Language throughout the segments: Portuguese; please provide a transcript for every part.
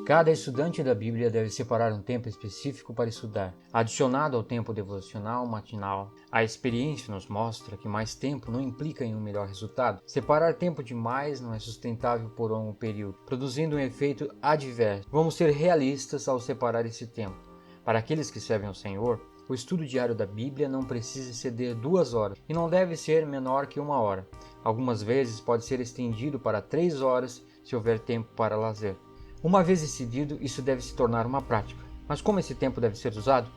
Cada estudante da Bíblia deve separar um tempo específico para estudar, adicionado ao tempo devocional matinal. A experiência nos mostra que mais tempo não implica em um melhor resultado. Separar tempo demais não é sustentável por longo período, produzindo um efeito adverso. Vamos ser realistas ao separar esse tempo. Para aqueles que servem ao Senhor, o estudo diário da Bíblia não precisa exceder 2 horas e não deve ser menor que 1 hora. Algumas vezes pode ser estendido para 3 horas se houver tempo para lazer. Uma vez decidido, isso deve se tornar uma prática. Mas como esse tempo deve ser usado?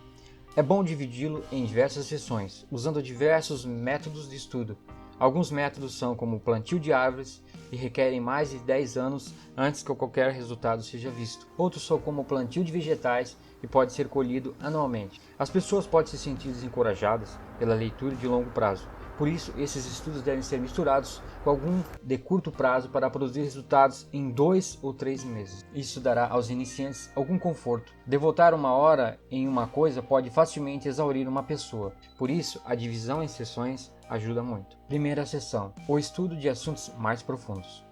É bom dividi-lo em diversas sessões, usando diversos métodos de estudo. Alguns métodos são como o plantio de árvores e requerem mais de 10 anos antes que qualquer resultado seja visto. Outros são como o plantio de vegetais e pode ser colhido anualmente. As pessoas podem se sentir desencorajadas pela leitura de longo prazo. Por isso, esses estudos devem ser misturados com algum de curto prazo para produzir resultados em 2 ou 3 meses. Isso dará aos iniciantes algum conforto. Devotar 1 hora em uma coisa pode facilmente exaurir uma pessoa. Por isso, a divisão em sessões ajuda muito. Primeira sessão: o estudo de assuntos mais profundos.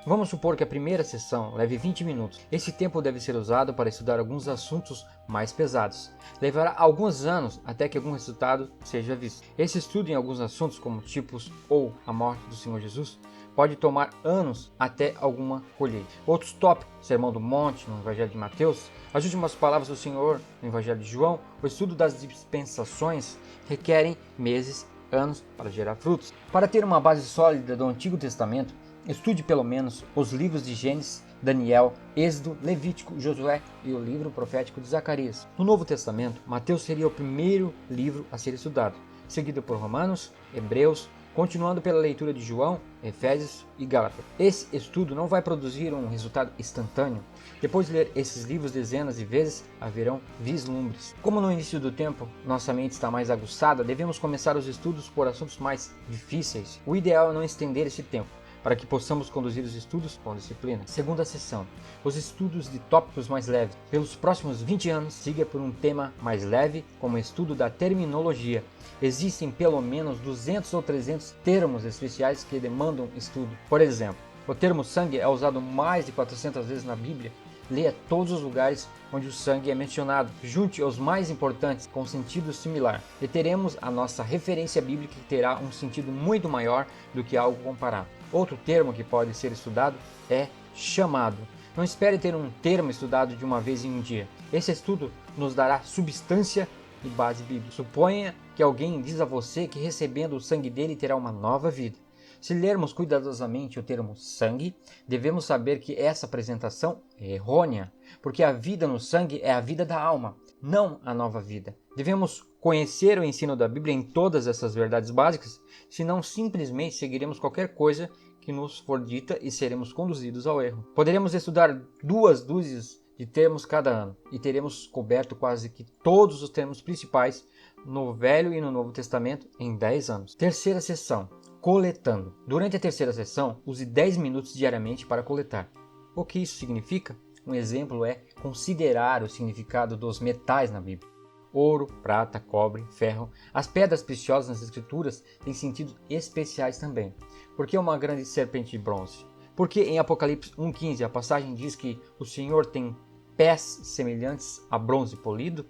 Vamos supor que a primeira sessão leve 20 minutos. Esse tempo deve ser usado para estudar alguns assuntos mais pesados. Levará alguns anos até que algum resultado seja visto. Esse estudo em alguns assuntos, como tipos ou a morte do Senhor Jesus, pode tomar anos até alguma colheita. Outros tópicos: Sermão do Monte no Evangelho de Mateus, as últimas palavras do Senhor no Evangelho de João, o estudo das dispensações, requerem meses, anos para gerar frutos. Para ter uma base sólida do Antigo Testamento, estude pelo menos os livros de Gênesis, Daniel, Êxodo, Levítico, Josué e o livro profético de Zacarias. No Novo Testamento, Mateus seria o primeiro livro a ser estudado, seguido por Romanos, Hebreus, continuando pela leitura de João, Efésios e Gálatas. Esse estudo não vai produzir um resultado instantâneo. Depois de ler esses livros dezenas de vezes, haverão vislumbres. Como no início do tempo nossa mente está mais aguçada, devemos começar os estudos por assuntos mais difíceis. O ideal é não estender esse tempo, para que possamos conduzir os estudos com disciplina. Segunda sessão: os estudos de tópicos mais leves. Pelos próximos 20 anos, siga por um tema mais leve, como o estudo da terminologia. Existem pelo menos 200 ou 300 termos especiais que demandam estudo. Por exemplo, o termo sangue é usado mais de 400 vezes na Bíblia. Leia todos os lugares onde o sangue é mencionado. Junte os mais importantes com sentido similar e teremos a nossa referência bíblica, que terá um sentido muito maior do que algo comparado. Outro termo que pode ser estudado é chamado. Não espere ter um termo estudado de uma vez em um dia. Esse estudo nos dará substância e base bíblica. Suponha que alguém diz a você que recebendo o sangue dele terá uma nova vida. Se lermos cuidadosamente o termo sangue, devemos saber que essa apresentação é errônea, porque a vida no sangue é a vida da alma, não a nova vida. Devemos conhecer o ensino da Bíblia em todas essas verdades básicas, senão simplesmente seguiremos qualquer coisa que nos for dita e seremos conduzidos ao erro. Poderemos estudar 2 dúzias de termos cada ano e teremos coberto quase que todos os termos principais no Velho e no Novo Testamento em 10 anos. Terceira sessão: coletando. Durante a terceira sessão, use 10 minutos diariamente para coletar. O que isso significa? Um exemplo é considerar o significado dos metais na Bíblia. Ouro, prata, cobre, ferro. As pedras preciosas nas Escrituras têm sentidos especiais também. Por que uma grande serpente de bronze? Porque em Apocalipse 1,15 a passagem diz que o Senhor tem pés semelhantes a bronze polido?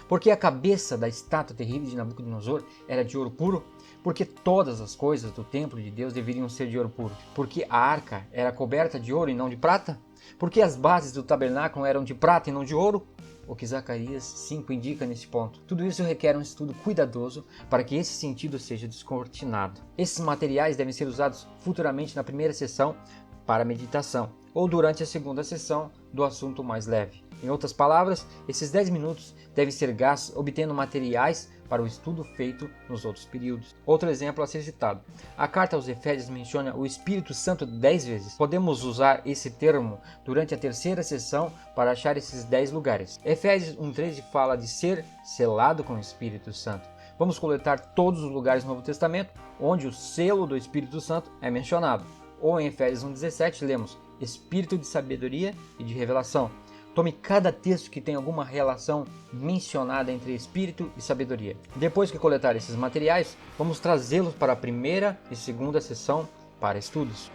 Porque a cabeça da estátua terrível de Nabucodonosor era de ouro puro? Porque todas as coisas do templo de Deus deveriam ser de ouro puro? Porque a arca era coberta de ouro e não de prata? Porque as bases do tabernáculo eram de prata e não de ouro? O que Zacarias 5 indica nesse ponto. Tudo isso requer um estudo cuidadoso para que esse sentido seja descortinado. Esses materiais devem ser usados futuramente na primeira sessão para meditação, ou durante a segunda sessão do assunto mais leve. Em outras palavras, esses 10 minutos devem ser gastos obtendo materiais para o estudo feito nos outros períodos. Outro exemplo a ser citado: a carta aos Efésios menciona o Espírito Santo 10 vezes. Podemos usar esse termo durante a terceira sessão para achar esses 10 lugares. Efésios 1,13 fala de ser selado com o Espírito Santo. Vamos coletar todos os lugares do Novo Testamento onde o selo do Espírito Santo é mencionado. Ou em Efésios 1,17 lemos Espírito de sabedoria e de revelação. Tome cada texto que tem alguma relação mencionada entre espírito e sabedoria. Depois que coletar esses materiais, vamos trazê-los para a primeira e segunda sessão para estudos.